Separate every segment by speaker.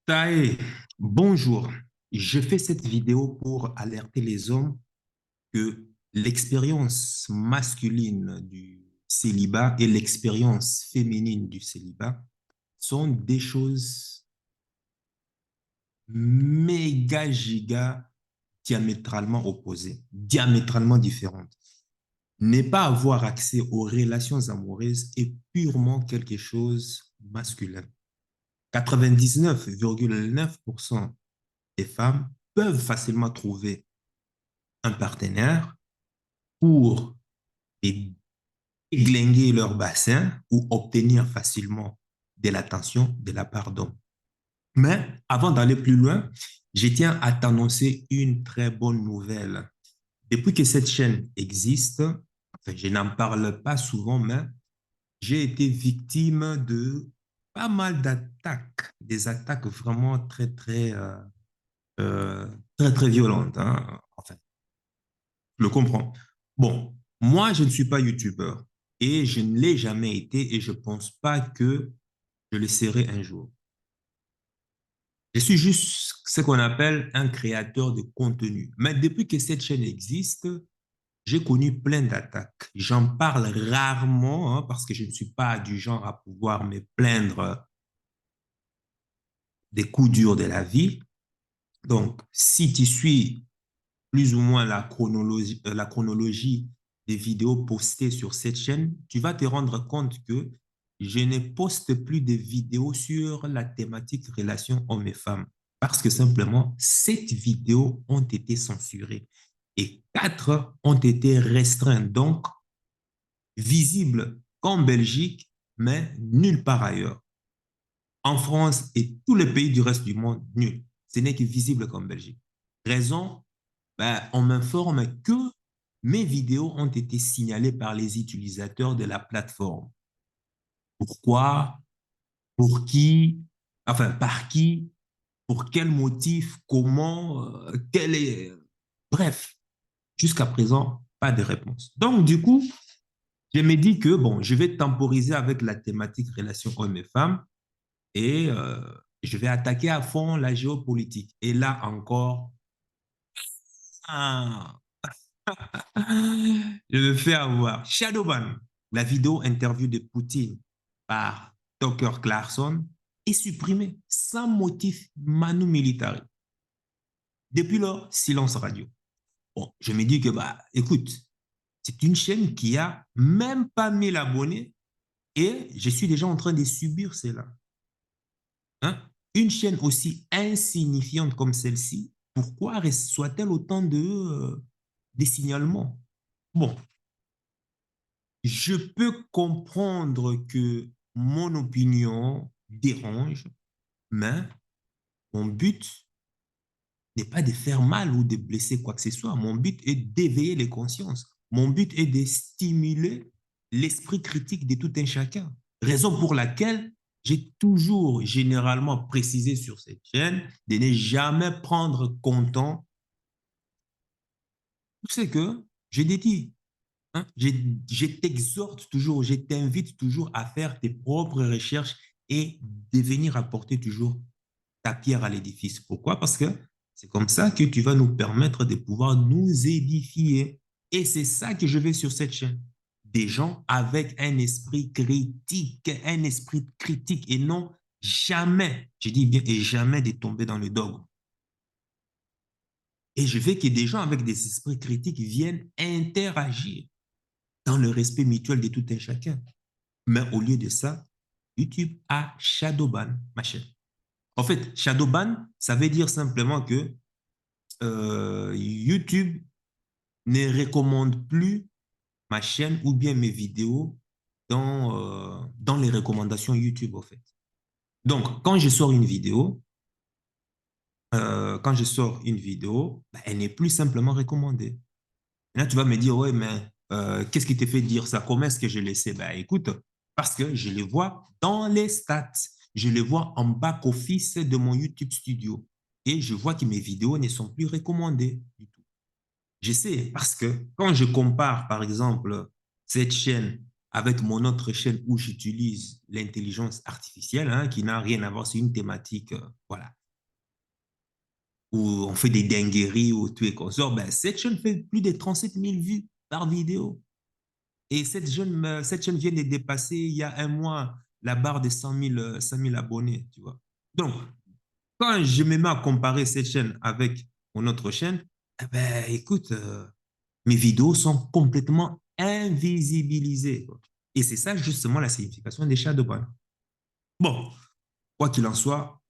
Speaker 1: Tae, bonjour. Je fais cette vidéo pour alerter les hommes que l'expérience masculine du célibat et l'expérience féminine du célibat sont des choses méga giga diamétralement opposées, diamétralement différentes. Ne pas avoir accès aux relations amoureuses est purement quelque chose masculin. 99,9% des femmes peuvent facilement trouver un partenaire pour églinguer leur bassin ou obtenir facilement de l'attention de la part d'hommes. Mais avant d'aller plus loin, je tiens à t'annoncer une très bonne nouvelle. Depuis que cette chaîne existe, enfin, je n'en parle pas souvent, mais j'ai été victime de pas mal d'attaques, des attaques vraiment très, très violentes, hein. Enfin, je le comprends. Bon, moi, je ne suis pas youtubeur et je ne l'ai jamais été et je ne pense pas que je le serai un jour. Je suis juste ce qu'on appelle un créateur de contenu. Mais depuis que cette chaîne existe, j'ai connu plein d'attaques. J'en parle rarement hein, parce que je ne suis pas du genre à pouvoir me plaindre des coups durs de la vie. Donc, si tu suis plus ou moins la chronologie des vidéos postées sur cette chaîne, tu vas te rendre compte que je ne poste plus de vidéos sur la thématique relation hommes et femmes parce que simplement, 7 vidéos ont été censurées et 4 ont été restreintes, donc visibles qu'en Belgique, mais nulle part ailleurs. En France et tous les pays du reste du monde, nul. Ce n'est que visible qu'en Belgique. Raison, ben, on m'informe que mes vidéos ont été signalées par les utilisateurs de la plateforme. Pourquoi? Pour qui? Enfin, par qui? Pour quel motif? Comment? Quel est... Bref, jusqu'à présent, pas de réponse. Donc, du coup, je me dis que, bon, je vais temporiser avec la thématique relations hommes et femmes et je vais attaquer à fond la géopolitique. Et là encore, ah, je me fais avoir. Shadowban, la vidéo interview de Poutine par Tucker Carlson est supprimée sans motif manu militari. Depuis lors, silence radio. Bon, je me dis que, bah, écoute, c'est une chaîne qui a même pas 1 000 abonnés et je suis déjà en train de subir cela. Hein? Une chaîne aussi insignifiante comme celle-ci, pourquoi reçoit-elle autant de signalements? Bon, je peux comprendre que mon opinion dérange, mais mon but n'est pas de faire mal ou de blesser quoi que ce soit. Mon but est d'éveiller les consciences. Mon but est de stimuler l'esprit critique de tout un chacun. Raison pour laquelle j'ai toujours généralement précisé sur cette chaîne de ne jamais prendre comptant tout ce que je dédie. Hein? Je t'exhorte toujours, je t'invite toujours à faire tes propres recherches et de venir apporter toujours ta pierre à l'édifice. Pourquoi? Parce que c'est comme ça que tu vas nous permettre de pouvoir nous édifier. Et c'est ça que je veux sur cette chaîne. Des gens avec un esprit critique et non jamais, je dis bien et jamais de tomber dans le dogme. Et je veux que des gens avec des esprits critiques viennent interagir dans le respect mutuel de tout un chacun. Mais au lieu de ça, YouTube a shadowban ma chaîne. En fait, shadowban, ça veut dire simplement que YouTube ne recommande plus ma chaîne ou bien mes vidéos dans les recommandations YouTube, en fait. Donc, quand je sors une vidéo, bah, elle n'est plus simplement recommandée. Et là, tu vas me dire, ouais, mais qu'est-ce qui te fait dire ça? Comment est-ce que je le sais? Ben, écoute, parce que je les vois dans les stats. Je les vois en back-office de mon YouTube Studio. Et je vois que mes vidéos ne sont plus recommandées du tout. Je sais, parce que quand je compare, par exemple, cette chaîne avec mon autre chaîne où j'utilise l'intelligence artificielle, hein, qui n'a rien à voir, c'est une thématique, voilà, où on fait des dingueries ou tout et consorts, ben, cette chaîne fait plus de 37 000 vues par vidéo. Et cette chaîne vient de dépasser il y a un mois la barre des 100 000 abonnés, tu vois. Donc, quand je me mets à comparer cette chaîne avec mon autre chaîne, eh ben, écoute, mes vidéos sont complètement invisibilisées, quoi. Et c'est ça justement la signification des shadowban. Bon, quoi qu'il en soit,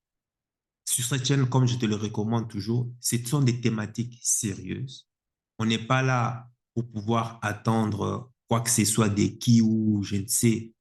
Speaker 1: sur cette chaîne, comme je te le recommande toujours, ce sont des thématiques sérieuses. On n'est pas là pour pouvoir attendre quoi que ce soit des qui ou je ne sais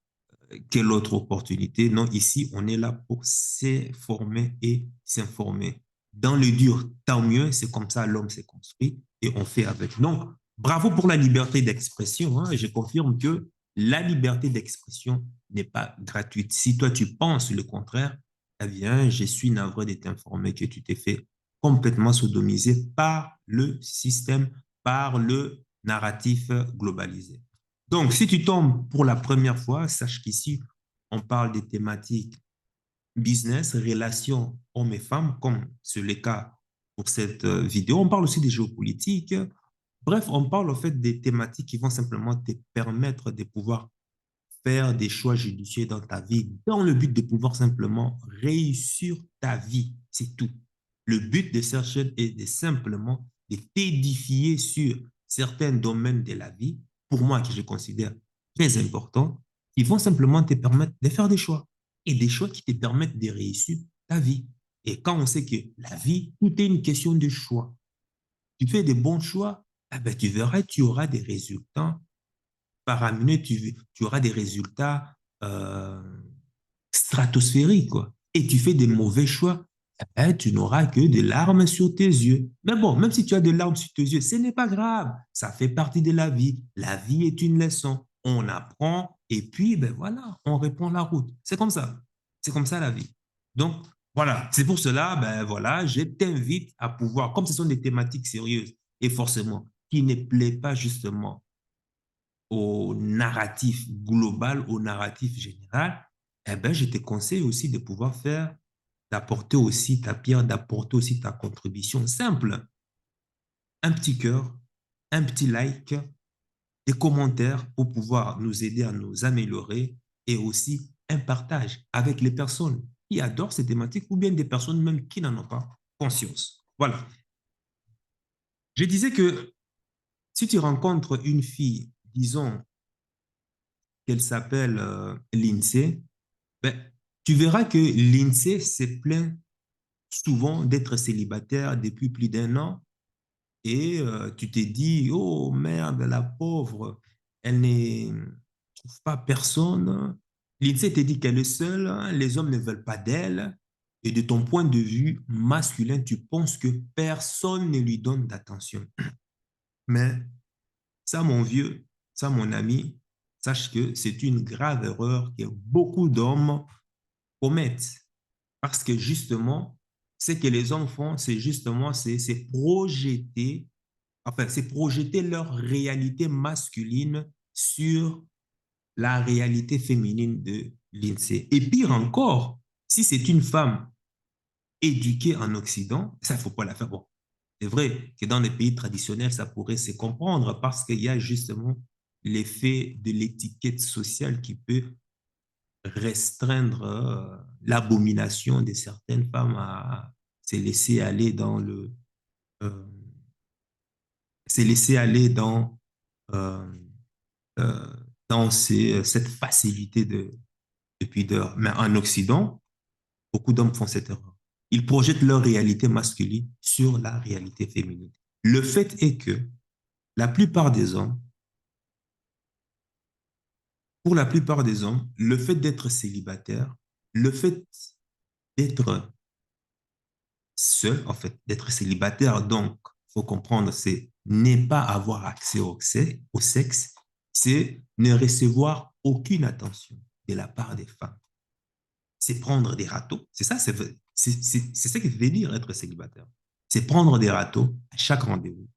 Speaker 1: quelle autre opportunité. Non, ici, on est là pour s'informer et s'informer. Dans le dur, tant mieux, c'est comme ça l'homme s'est construit et on fait avec. Donc, bravo pour la liberté d'expression, hein. Je confirme que la liberté d'expression n'est pas gratuite. Si toi, tu penses le contraire, eh bien, je suis navré de t'informer que tu t'es fait complètement sodomiser par le système, par le narratif globalisé. Donc, si tu tombes pour la première fois, sache qu'ici, on parle des thématiques business, relations hommes et femmes, comme c'est le cas pour cette vidéo. On parle aussi des géopolitiques. Bref, on parle en fait des thématiques qui vont simplement te permettre de pouvoir faire des choix judicieux dans ta vie, dans le but de pouvoir simplement réussir ta vie. C'est tout. Le but de cette chaîne est de simplement de t'édifier sur certains domaines de la vie, pour moi, que je considère très importants, qui vont simplement te permettre de faire des choix et des choix qui te permettent de réussir ta vie. Et quand on sait que la vie, tout est une question de choix. Tu fais des bons choix, eh ben, tu verras, tu auras des résultats faramineux, tu auras des résultats euh, stratosphériques, quoi. Et tu fais des mauvais choix, eh ben, tu n'auras que des larmes sur tes yeux. Mais bon, même si tu as des larmes sur tes yeux, ce n'est pas grave. Ça fait partie de la vie. La vie est une leçon. On apprend et puis, ben voilà, on reprend la route. C'est comme ça. C'est comme ça la vie. Donc, voilà. C'est pour cela, ben voilà, je t'invite à pouvoir, comme ce sont des thématiques sérieuses et forcément qui ne plaît pas justement au narratif global, au narratif général, eh ben, je te conseille aussi de pouvoir faire, d'apporter aussi ta pierre, d'apporter aussi ta contribution simple. Un petit cœur, un petit like, des commentaires pour pouvoir nous aider à nous améliorer et aussi un partage avec les personnes qui adorent ces thématiques ou bien des personnes même qui n'en ont pas conscience. Voilà. Je disais que si tu rencontres une fille, disons qu'elle s'appelle Lindsay, ben, tu verras que l'INSEE s'est plaint souvent d'être célibataire depuis plus d'un an et tu te dis, oh merde, la pauvre, elle ne trouve pas personne. L'INSEE te dit qu'elle est seule, hein, les hommes ne veulent pas d'elle et de ton point de vue masculin, tu penses que personne ne lui donne d'attention. Mais ça, mon vieux, ça, mon ami, sache que c'est une grave erreur que beaucoup d'hommes commettent. Parce que justement, ce que les hommes font, c'est justement, c'est projeter, enfin, c'est projeter leur réalité masculine sur la réalité féminine de l'INSEE. Et pire encore, si c'est une femme éduquée en Occident, ça, il ne faut pas la faire. Bon, c'est vrai que dans les pays traditionnels, ça pourrait se comprendre parce qu'il y a justement l'effet de l'étiquette sociale qui peut restreindre l'abomination de certaines femmes à se laisser aller dans euh, se laisser aller euh, euh, dans cette facilité de pudeur. Mais en Occident, beaucoup d'hommes font cette erreur. Ils projettent leur réalité masculine sur la réalité féminine. Le fait est que la plupart des hommes, pour la plupart des hommes, le fait d'être célibataire, le fait d'être seul, en fait, d'être célibataire. Donc, il faut comprendre, c'est ne pas avoir accès au sexe, c'est ne recevoir aucune attention de la part des femmes. C'est prendre des râteaux. C'est ça, c'est ça qui veut dire être célibataire. C'est prendre des râteaux à chaque rendez-vous.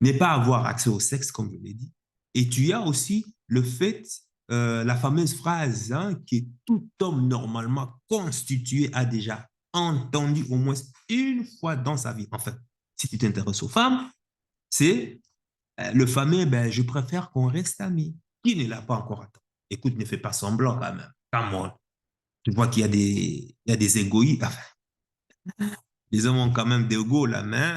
Speaker 1: Ne pas avoir accès au sexe, comme je l'ai dit. Et tu as aussi le fait la fameuse phrase hein, que tout homme normalement constitué a déjà entendu au moins une fois dans sa vie. Enfin, si tu t'intéresses aux femmes, c'est le fameux ben, je préfère qu'on reste amis. Qui ne l'a pas encore attendu? Écoute, ne fais pas semblant quand même. Come on. Tu vois qu'il y a il y a des égoïstes. Enfin, les hommes ont quand même des égos là, mais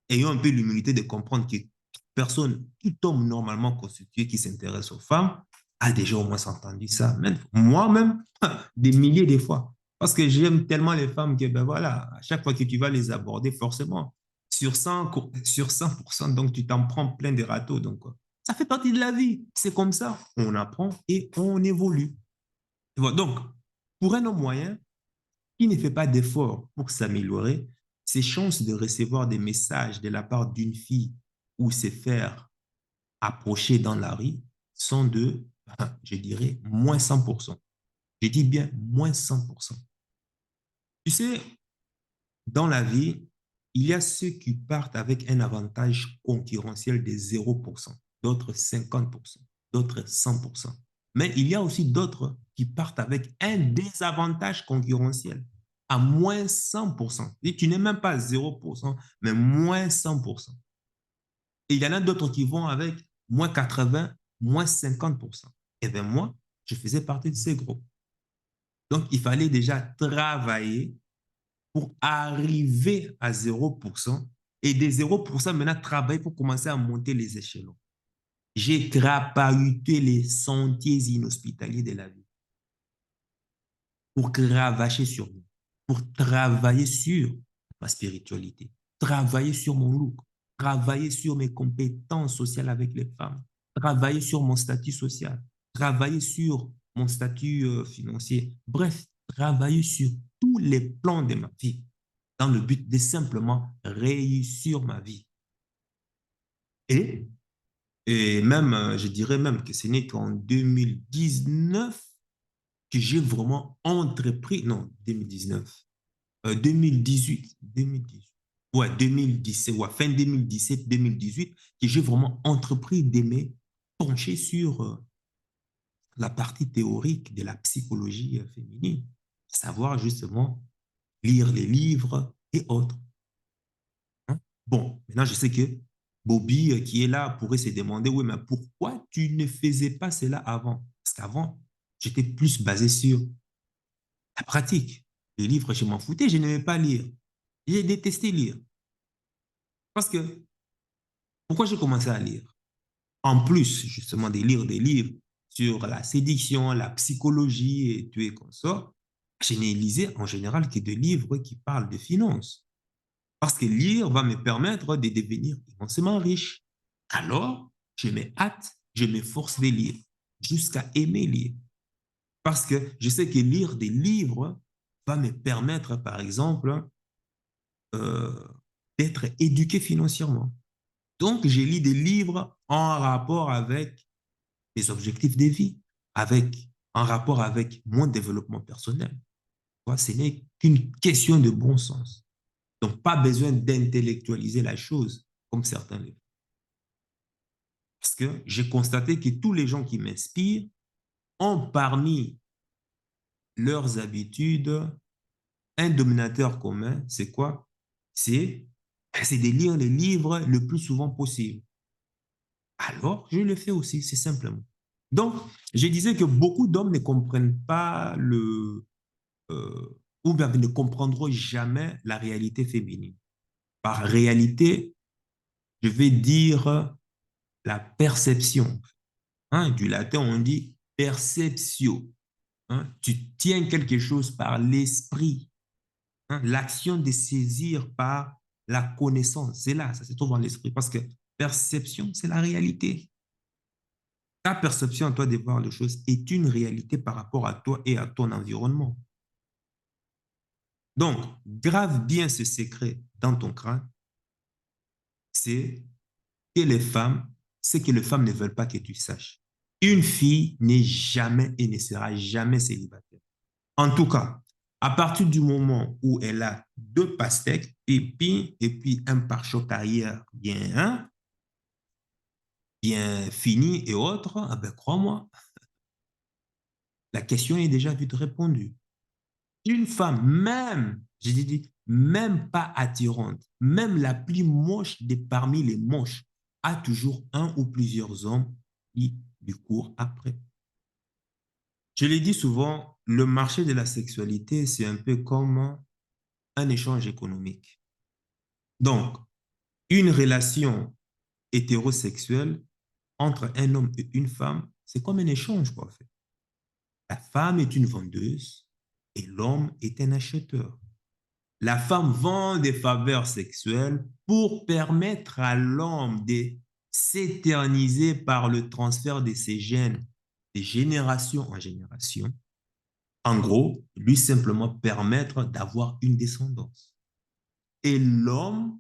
Speaker 1: ayons un peu l'humilité de comprendre que toute personne, tout homme normalement constitué qui s'intéresse aux femmes a déjà au moins entendu ça. Même moi-même, des milliers de fois. Parce que j'aime tellement les femmes que, ben voilà, à chaque fois que tu vas les aborder, forcément, sur 100%, donc tu t'en prends plein de râteaux. Donc, ça fait partie de la vie. C'est comme ça. On apprend et on évolue. Tu vois, donc, pour un homme moyen, qui ne fait pas d'efforts pour s'améliorer, ses chances de recevoir des messages de la part d'une fille ou se faire approcher dans la rue sont de, je dirais, moins 100%. Je dis bien moins 100%. Tu sais, dans la vie, il y a ceux qui partent avec un avantage concurrentiel de 0%, d'autres 50%, d'autres 100%. Mais il y a aussi d'autres qui partent avec un désavantage concurrentiel à moins 100%. Et tu n'es même pas à 0%, mais moins 100%. Et il y en a d'autres qui vont avec moins 80, moins 50%. Et bien moi, je faisais partie de ces groupes. Donc, il fallait déjà travailler pour arriver à 0%. Et des 0%, maintenant, travailler pour commencer à monter les échelons. J'ai crapahuté les sentiers inhospitaliers de la vie pour cravacher sur moi, pour travailler sur ma spiritualité, travailler sur mon look, travailler sur mes compétences sociales avec les femmes, travailler sur mon statut social, travailler sur mon statut financier. Bref, travailler sur tous les plans de ma vie dans le but de simplement réussir ma vie. Et, et même, je dirais même que ce n'est qu'en 2019 que j'ai vraiment entrepris, non, 2019, 2018, 2018, ouais, 2017, ouais, fin 2017, 2018, que j'ai vraiment entrepris d'aimer pencher sur la partie théorique de la psychologie féminine, savoir justement lire les livres et autres. Hein. Bon, maintenant je sais que Bobby, qui est là, pourrait se demander, oui, mais pourquoi tu ne faisais pas cela avant? Parce qu'avant, j'étais plus basé sur la pratique. Les livres, je m'en foutais, je n'aimais pas lire. J'ai détesté lire. Parce que, pourquoi j'ai commencé à lire? En plus, justement, de lire des livres sur la séduction, la psychologie et tout et consorts, je n'ai lisé en général que des livres qui parlent de finances. Parce que lire va me permettre de devenir immensément riche. Alors, je me hâte, je m'efforce de lire, jusqu'à aimer lire. Parce que je sais que lire des livres va me permettre, par exemple, euh, d'être éduqué financièrement. Donc, je lis des livres en rapport avec mes objectifs de vie, en rapport avec mon développement personnel. Ce n'est qu'une question de bon sens. Donc, pas besoin d'intellectualiser la chose comme certains le font. Parce que j'ai constaté que tous les gens qui m'inspirent ont parmi leurs habitudes un dominateur commun. C'est quoi? C'est de lire les livres le plus souvent possible. Alors, je le fais aussi, c'est simplement. Donc, je disais que beaucoup d'hommes ne comprennent pas ou bien ne comprendront jamais la réalité féminine. Par réalité, je vais dire la perception. Hein, du latin, on dit perceptio. Hein, tu tiens quelque chose par l'esprit. Hein, l'action de saisir par la connaissance. C'est là, ça se trouve dans l'esprit. Parce que perception, c'est la réalité. Ta perception à toi de voir les choses est une réalité par rapport à toi et à ton environnement. Donc, grave bien ce secret dans ton crâne, c'est que les femmes, c'est que les femmes ne veulent pas que tu saches. Une fille n'est jamais et ne sera jamais célibataire. En tout cas, à partir du moment où elle a deux pastèques, et puis un pare-choc arrière bien, hein, bien fini et autres, ah ben, crois-moi, La question est déjà vite répondue. Une femme, même, j'ai dit, même pas attirante, même la plus moche parmi les moches, a toujours un ou plusieurs hommes qui lui courent après. Je l'ai dit souvent, le marché de la sexualité, c'est un peu comme un échange économique. Donc, une relation hétérosexuelle entre un homme et une femme, c'est comme un échange, quoi, en fait. La femme est une vendeuse et l'homme est un acheteur. La femme vend des faveurs sexuelles pour permettre à l'homme de s'éterniser par le transfert de ses gènes de génération en génération. En gros, lui simplement permettre d'avoir une descendance. Et l'homme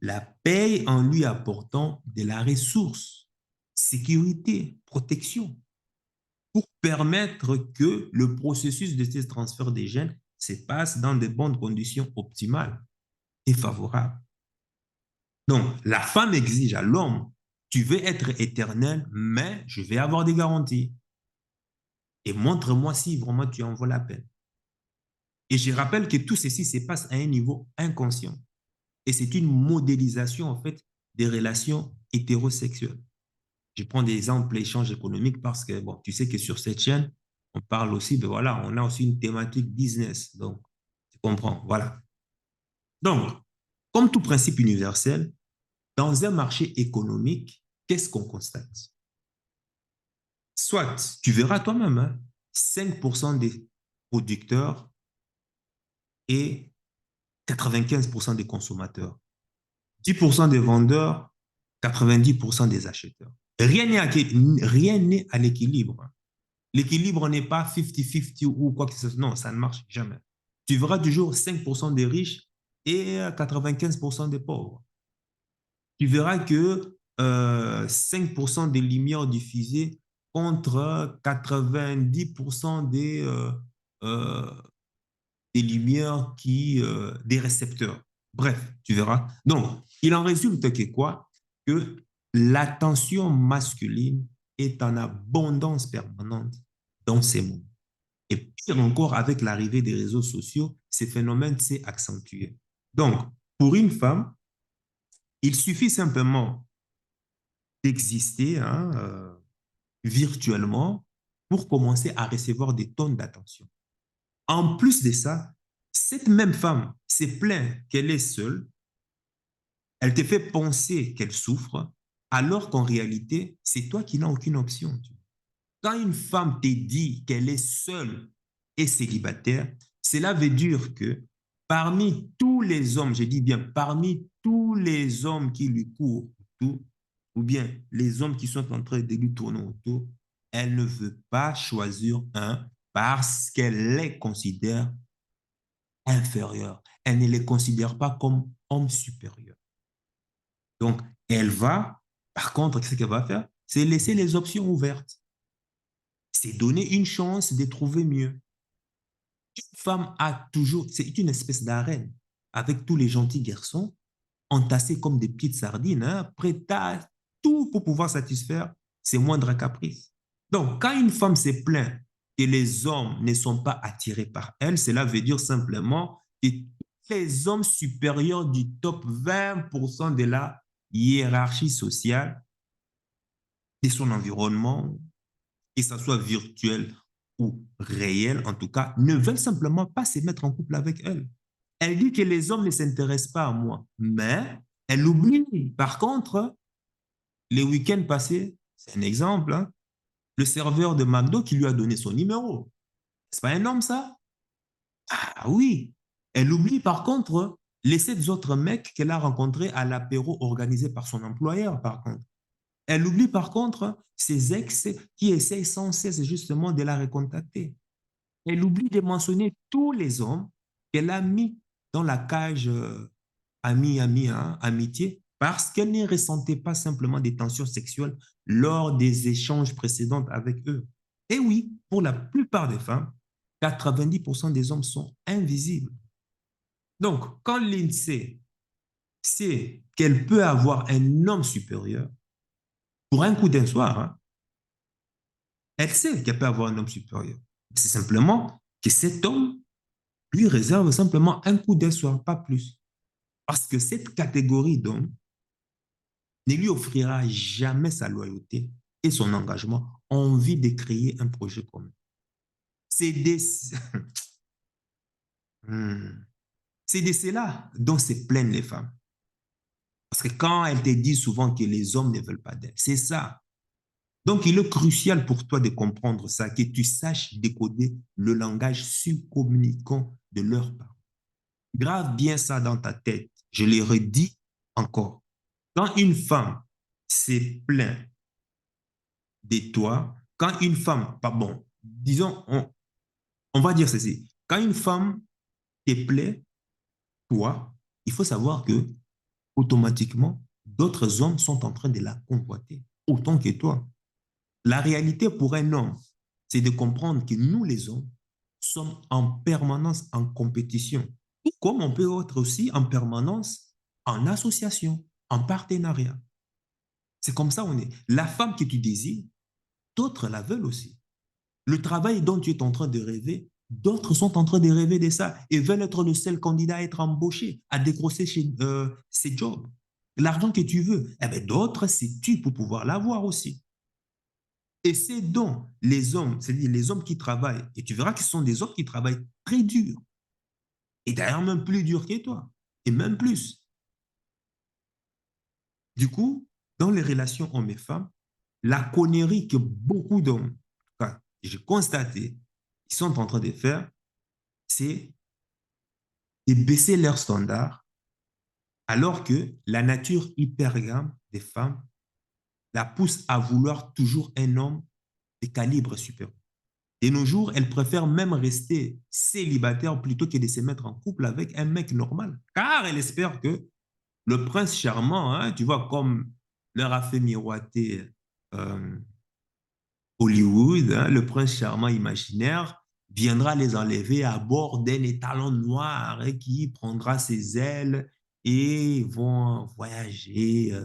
Speaker 1: la paye en lui apportant de la ressource, sécurité, protection, pour permettre que le processus de ces transferts des gènes se passe dans de bonnes conditions optimales et favorables. Donc, la femme exige à l'homme, tu veux être éternel, mais je vais avoir des garanties. Et montre-moi si vraiment tu en vaut la peine. Et je rappelle que tout ceci se passe à un niveau inconscient. Et c'est une modélisation, en fait, des relations hétérosexuelles. Je prends des exemples d'échanges économiques parce que, bon, tu sais que sur cette chaîne, on parle aussi, de, voilà, on a aussi une thématique business. Donc, tu comprends, voilà. Donc, comme tout principe universel, dans un marché économique, qu'est-ce qu'on constate? Soit, tu verras toi-même, hein, 5% des producteurs et 95% des consommateurs. 10% des vendeurs, 90% des acheteurs. Rien n'est à l'équilibre. L'équilibre n'est pas 50-50 ou quoi que ce soit. Non, ça ne marche jamais. Tu verras toujours 5% des riches et 95% des pauvres. Tu verras que 5% des lumières diffusées contre 90% euh, des lumières des récepteurs. Bref, tu verras. Donc, il en résulte que quoi? Que l'attention masculine est en abondance permanente dans ces mondes. Et pire encore, avec l'arrivée des réseaux sociaux, ces phénomènes s'est accentué. Donc, pour une femme, il suffit simplement d'exister, hein, virtuellement pour commencer à recevoir des tonnes d'attention. En plus de ça, cette même femme s'est plainte qu'elle est seule, elle te fait penser qu'elle souffre, alors qu'en réalité, c'est toi qui n'as aucune option. Quand une femme te dit qu'elle est seule et célibataire, cela veut dire que parmi tous les hommes, je dis bien parmi tous les hommes qui lui courent autour, ou bien les hommes qui sont en train de lui tourner autour, elle ne veut pas choisir un parce qu'elle les considère inférieurs. Elle ne les considère pas comme hommes supérieurs. Donc, elle va, par contre, ce qu'elle va faire, c'est laisser les options ouvertes. C'est donner une chance de trouver mieux. Une femme a toujours, c'est une espèce d'arène avec tous les gentils garçons entassés comme des petites sardines, hein, prêts à tout pour pouvoir satisfaire ses moindres caprices. Donc, quand une femme se plaint que les hommes ne sont pas attirés par elle, cela veut dire simplement que tous les hommes supérieurs du top 20% de la hiérarchie sociale de son environnement, que ce soit virtuel ou réel en tout cas, ne veulent simplement pas se mettre en couple avec elle. Elle dit que les hommes ne s'intéressent pas à moi, mais elle oublie. Par contre, les week-ends passés, c'est un exemple, hein, le serveur de McDo qui lui a donné son numéro. C'est pas un homme, ça? Ah oui. Elle oublie par contre les 7 autres mecs qu'elle a rencontrés à l'apéro organisé par son employeur, par contre. Elle oublie par contre ses ex qui essayent sans cesse justement de la recontacter. Elle oublie de mentionner tous les hommes qu'elle a mis dans la cage ami, hein, amitié, parce qu'elle ne ressentait pas simplement des tensions sexuelles lors des échanges précédents avec eux. Et oui, pour la plupart des femmes, 90% des hommes sont invisibles. Donc, quand l'INSEE sait qu'elle peut avoir un homme supérieur, pour un coup d'un soir, hein, elle sait qu'elle peut avoir un homme supérieur. C'est simplement que cet homme lui réserve simplement un coup d'un soir, pas plus. Parce que cette catégorie d'hommes ne lui offrira jamais sa loyauté et son engagement en envie de créer un projet commun. C'est des... C'est de cela dont se plaignent les femmes. Parce que quand elles te disent souvent que les hommes ne veulent pas d'elles, c'est ça. Donc, il est crucial pour toi de comprendre ça, que tu saches décoder le langage subcommunicant de leur part. Grave bien ça dans ta tête. Je le redis encore. Quand une femme se plaint de toi, quand une femme, pardon, disons, on va dire ceci. Quand une femme te plaît, toi, il faut savoir que automatiquement, d'autres hommes sont en train de la convoiter, autant que toi. La réalité pour un homme, c'est de comprendre que nous, les hommes, sommes en permanence en compétition, comme on peut être aussi en permanence en association, en partenariat. C'est comme ça on est. La femme que tu désires, d'autres la veulent aussi. Le travail dont tu es en train de rêver, d'autres sont en train de rêver de ça et veulent être le seul candidat à être embauché, à décrocher ces jobs. L'argent que tu veux, eh bien, d'autres, c'est tu pour pouvoir l'avoir aussi. Et c'est donc les hommes, c'est-à-dire les hommes qui travaillent, et tu verras que ce sont des hommes qui travaillent très dur, et d'ailleurs même plus dur que toi, et même plus. Du coup, dans les relations hommes et femmes, la connerie que beaucoup d'hommes, enfin, j'ai constaté, ils sont en train de faire, c'est de baisser leurs standards, alors que la nature hypergame des femmes la pousse à vouloir toujours un homme de calibre supérieur. De nos jours, elles préfèrent même rester célibataires plutôt que de se mettre en couple avec un mec normal, car elles espèrent que le prince charmant, hein, tu vois, comme leur a fait miroiter euh, Hollywood, hein, le prince charmant imaginaire viendra les enlever à bord d'un étalon noir et qui prendra ses ailes et vont voyager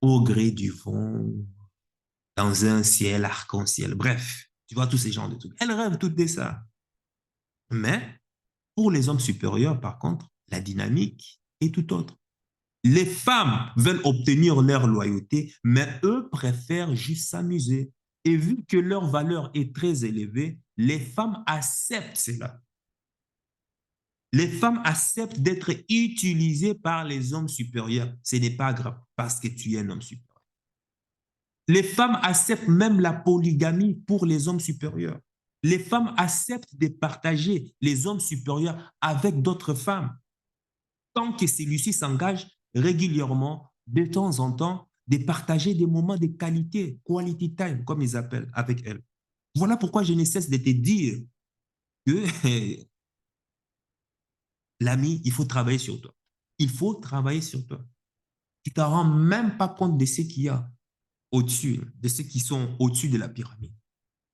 Speaker 1: au gré du vent dans un ciel arc-en-ciel. Bref, tu vois tous ces genres de trucs. Elles rêvent toutes de ça. Mais pour les hommes supérieurs, par contre, la dynamique est tout autre. Les femmes veulent obtenir leur loyauté, mais eux préfèrent juste s'amuser. Et vu que leur valeur est très élevée, les femmes acceptent cela. Les femmes acceptent d'être utilisées par les hommes supérieurs. Ce n'est pas grave parce que tu es un homme supérieur. Les femmes acceptent même la polygamie pour les hommes supérieurs. Les femmes acceptent de partager les hommes supérieurs avec d'autres femmes tant que celui-ci s'engage régulièrement, de temps en temps, de partager des moments de qualité, quality time, comme ils appellent, avec elles. Voilà pourquoi je ne cesse de te dire que, l'ami, il faut travailler sur toi. Il faut travailler sur toi. Tu ne te rends même pas compte de ce qu'il y a au-dessus, de ceux qui sont au-dessus de la pyramide.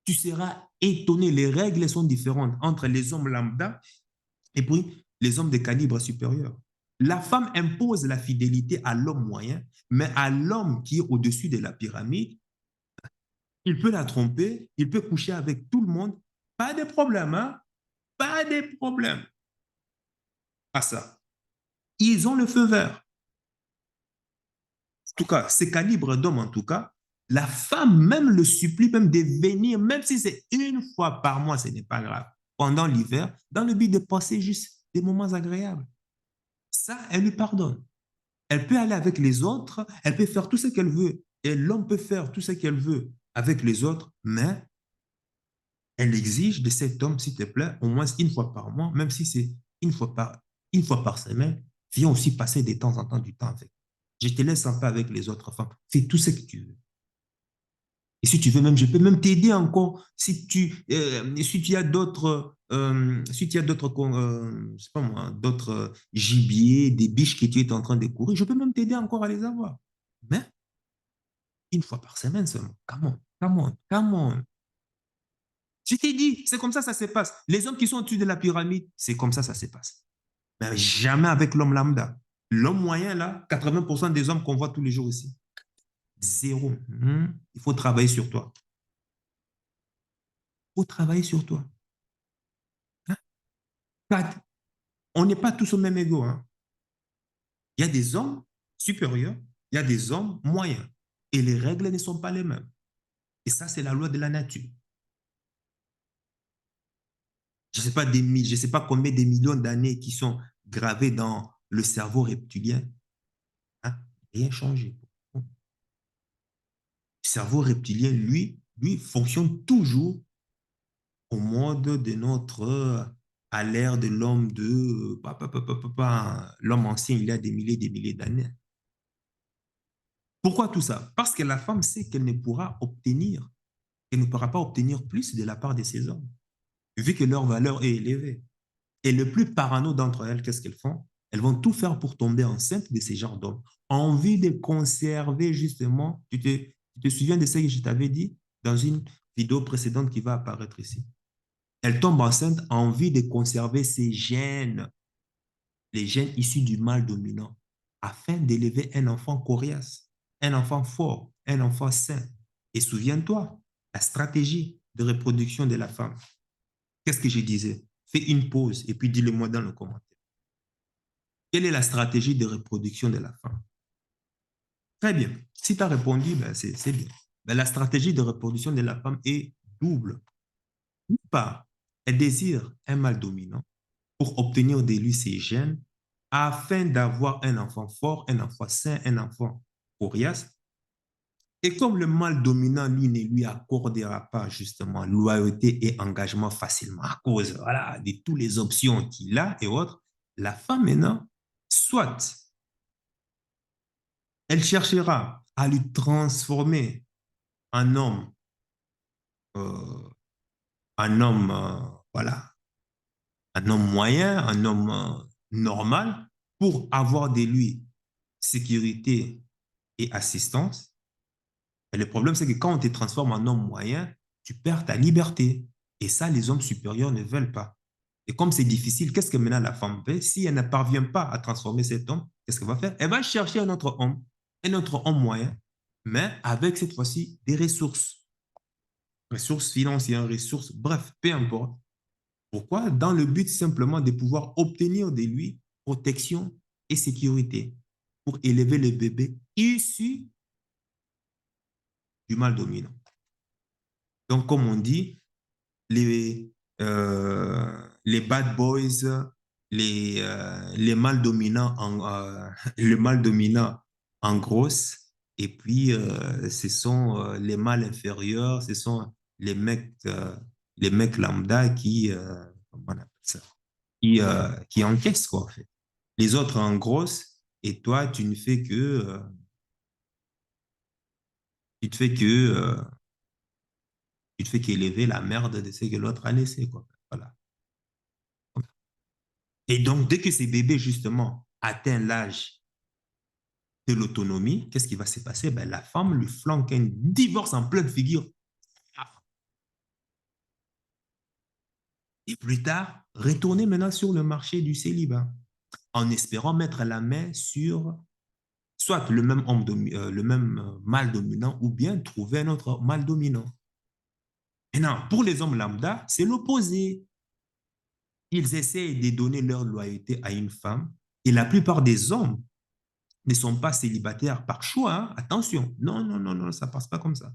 Speaker 1: Tu seras étonné. Les règles sont différentes entre les hommes lambda et puis les hommes de calibre supérieur. La femme impose la fidélité à l'homme moyen, mais à l'homme qui est au-dessus de la pyramide, il peut la tromper, il peut coucher avec tout le monde. Pas de problème, hein? Pas de problème. À ça. Ils ont le feu vert. En tout cas, ces calibres d'hommes, en tout cas, la femme même le supplie même de venir, même si c'est une fois par mois, ce n'est pas grave, pendant l'hiver, dans le but de passer juste des moments agréables. Ça, elle lui pardonne. Elle peut aller avec les autres, elle peut faire tout ce qu'elle veut. Et l'homme peut faire tout ce qu'elle veut avec les autres, mais elle exige de cet homme, s'il te plaît, au moins une fois par mois, même si c'est une fois par semaine, viens aussi passer de temps en temps du temps avec. Je te laisse en paix avec les autres femmes. Fais tout ce que tu veux. Et si tu veux même, je peux même t'aider encore si tu as je sais pas moi, d'autres gibiers, des biches que tu es en train de courir, je peux même t'aider encore à les avoir. Mais une fois par semaine seulement. Come on, come on, come on. Je t'ai dit, c'est comme ça se passe. Les hommes qui sont au-dessus de la pyramide, c'est comme ça se passe. Mais jamais avec l'homme lambda. L'homme moyen, là, 80% des hommes qu'on voit tous les jours ici. Zéro. Il faut travailler sur toi. Il faut travailler sur toi. On n'est pas tous au même ego, hein. Il y a des hommes supérieurs, il y a des hommes moyens. Et les règles ne sont pas les mêmes. Et ça, c'est la loi de la nature. Je ne sais pas, je sais pas combien de millions d'années qui sont gravées dans le cerveau reptilien. Hein? Rien changé. Le cerveau reptilien, lui fonctionne toujours au mode de notre, à l'ère de l'homme de, l'homme ancien, il y a des milliers d'années. Pourquoi tout ça? Parce que la femme sait qu'elle ne pourra pas obtenir plus de la part de ces hommes, vu que leur valeur est élevée. Et le plus parano d'entre elles, qu'est-ce qu'elles font? Elles vont tout faire pour tomber enceinte de ces genres d'hommes, envie de conserver justement, tu te souviens de ce que je t'avais dit dans une vidéo précédente qui va apparaître ici. Elles tombent enceintes, envie de conserver ces gènes, les gènes issus du mâle dominant, afin d'élever un enfant coriace, un enfant fort, un enfant sain. Et souviens-toi, la stratégie de reproduction de la femme. Qu'est-ce que je disais? Fais une pause et puis dis-le-moi dans le commentaire. Quelle est la stratégie de reproduction de la femme? Très bien. Si tu as répondu, ben c'est bien. Ben, la stratégie de reproduction de la femme est double. D'une part, elle désire un mâle dominant pour obtenir de lui ses gènes afin d'avoir un enfant fort, un enfant sain, un enfant coriace. Et comme le mâle dominant, lui, ne lui accordera pas justement loyauté et engagement facilement à cause voilà, de toutes les options qu'il a et autres, la femme maintenant, soit elle cherchera à lui transformer en homme, euh, voilà, un homme moyen, un homme normal, pour avoir de lui sécurité et assistance. Et le problème, c'est que quand on te transforme en homme moyen, tu perds ta liberté. Et ça, les hommes supérieurs ne veulent pas. Et comme c'est difficile, qu'est-ce que maintenant la femme fait? Si elle ne parvient pas à transformer cet homme, qu'est-ce qu'elle va faire? Elle va chercher un autre homme moyen, mais avec cette fois-ci des ressources. Ressources financières, ressources, bref, peu importe. Pourquoi? Dans le but simplement de pouvoir obtenir de lui protection et sécurité pour élever le bébé issu du mal dominant. Donc, comme on dit, les bad boys, les mâles dominants le mâle dominant en grosse, et puis ce sont les mâles inférieurs, ce sont les mecs lambda comment on appelle ça, qui encaissent, quoi, en fait. Les autres en grosse, et toi, tu ne fais que, tu ne fais qu'élever la merde de ce que l'autre a laissé, quoi. Voilà. Et donc, dès que ces bébés, justement, atteignent l'âge de l'autonomie, qu'est-ce qui va se passer? Ben, la femme lui flanque un divorce en pleine figure. Et plus tard, retourner maintenant sur le marché du célibat, en espérant mettre la main sur soit le même mâle dominant ou bien trouver un autre mâle dominant. Maintenant, pour les hommes lambda, c'est l'opposé. Ils essaient de donner leur loyauté à une femme et la plupart des hommes ne sont pas célibataires par choix. Hein. Attention, non, non, non, non, ça passe pas comme ça.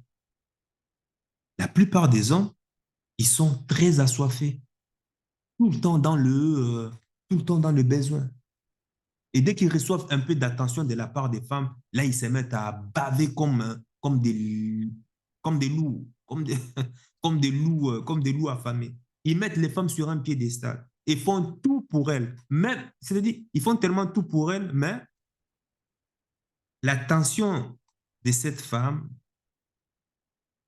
Speaker 1: La plupart des hommes, ils sont très assoiffés, tout le temps tout le temps dans le besoin. Et dès qu'ils reçoivent un peu d'attention de la part des femmes, là, ils se mettent à baver comme des loups, comme des loups affamés. Ils mettent les femmes sur un piédestal et font tout pour elles. Même, c'est-à-dire, ils font tellement tout pour elles, mais l'attention de cette femme,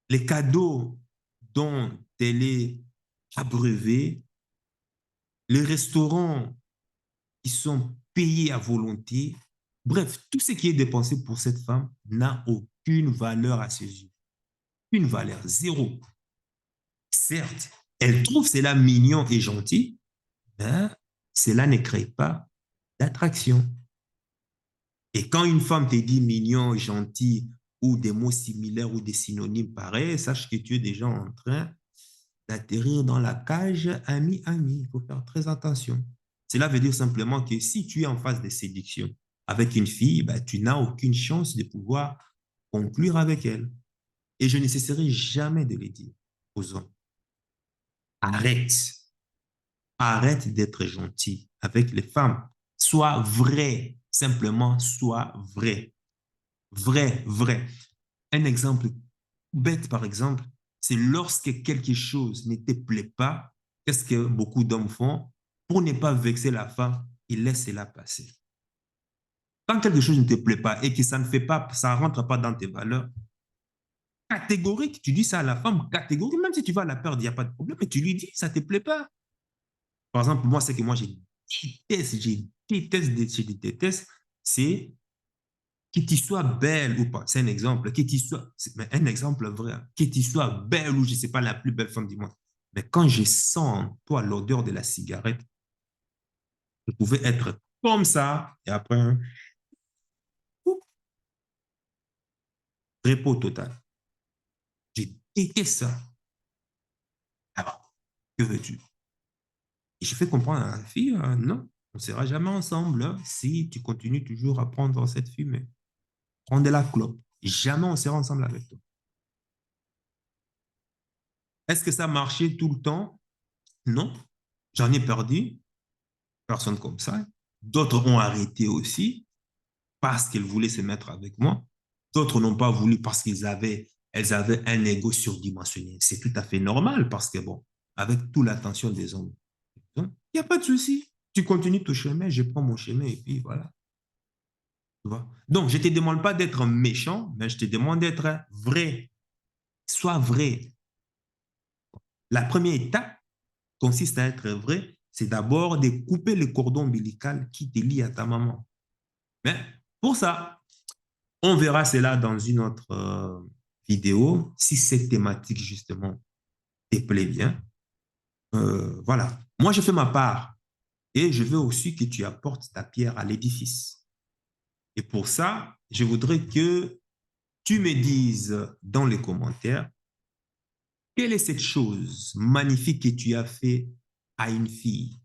Speaker 1: les cadeaux dont elle est abreuvée, les restaurants qui sont payés à volonté, bref, tout ce qui est dépensé pour cette femme n'a aucune valeur à ses yeux. Une valeur, zéro. Certes, elle trouve cela mignon et gentil, mais cela ne crée pas d'attraction. Et quand une femme te dit mignon, gentil, ou des mots similaires ou des synonymes pareils, sache que tu es déjà en train d'atterrir dans la cage ami-ami. Il faut faire très attention. Cela veut dire simplement que si tu es en phase de séduction avec une fille, ben, tu n'as aucune chance de pouvoir conclure avec elle. Et je ne cesserai jamais de le dire aux hommes. Arrête. Arrête d'être gentil avec les femmes. Sois vrai. Simplement, sois vrai. Vrai, vrai. Un exemple bête, par exemple, c'est lorsque quelque chose ne te plaît pas, qu'est-ce que beaucoup d'hommes font? Pour ne pas vexer la femme, ils laissent cela passer. Quand quelque chose ne te plaît pas et que ça ne fait pas, ça ne rentre pas dans tes valeurs, catégorique, tu dis ça à la femme, catégorique, même si tu vas la perdre, il n'y a pas de problème, mais tu lui dis, ça ne te plaît pas. Par exemple, moi, c'est que moi, je déteste, c'est que tu sois belle ou pas. C'est un exemple. Que tu sois, mais un exemple vrai. Que tu sois belle ou je ne sais pas, la plus belle femme du monde. Mais quand je sens, toi, l'odeur de la cigarette, je pouvais être comme ça et après, repos total. Je déteste ça. Ah bon, que veux-tu? Et je fais comprendre à la fille, non, on ne sera jamais ensemble hein, si tu continues toujours à prendre cette fumée. Prends de la clope. Jamais on sera ensemble avec toi. Est-ce que ça marchait tout le temps? Non. J'en ai perdu. Personne comme ça. D'autres ont arrêté aussi parce qu'ils voulaient se mettre avec moi. D'autres n'ont pas voulu parce elles avaient un ego surdimensionné. C'est tout à fait normal parce que, bon, avec toute l'attention des hommes, il n'y a pas de souci. Tu continues ton chemin, je prends mon chemin et puis voilà. Tu vois? Donc, je ne te demande pas d'être méchant, mais je te demande d'être vrai. Sois vrai. La première étape consiste à être vrai, c'est d'abord de couper le cordon ombilical qui te lie à ta maman. Mais pour ça, on verra cela dans une autre vidéo, si cette thématique justement te plaît bien. Voilà. Moi, je fais ma part et je veux aussi que tu apportes ta pierre à l'édifice. Et pour ça, je voudrais que tu me dises dans les commentaires quelle est cette chose magnifique que tu as fait à une fille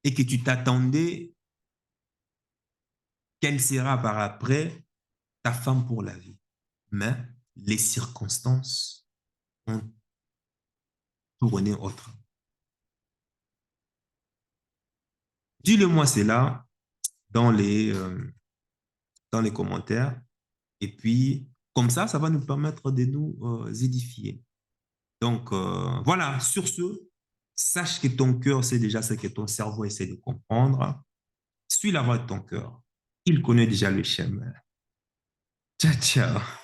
Speaker 1: et que tu t'attendais qu'elle sera par après ta femme pour la vie. Mais les circonstances ont tourné autre. Dis-le-moi cela dans les commentaires. Et puis, comme ça va nous permettre de nous édifier. Donc, voilà, sur ce, sache que ton cœur sait déjà ce que ton cerveau essaie de comprendre. Suis la voix de ton cœur. Il connaît déjà le chemin. Ciao, ciao.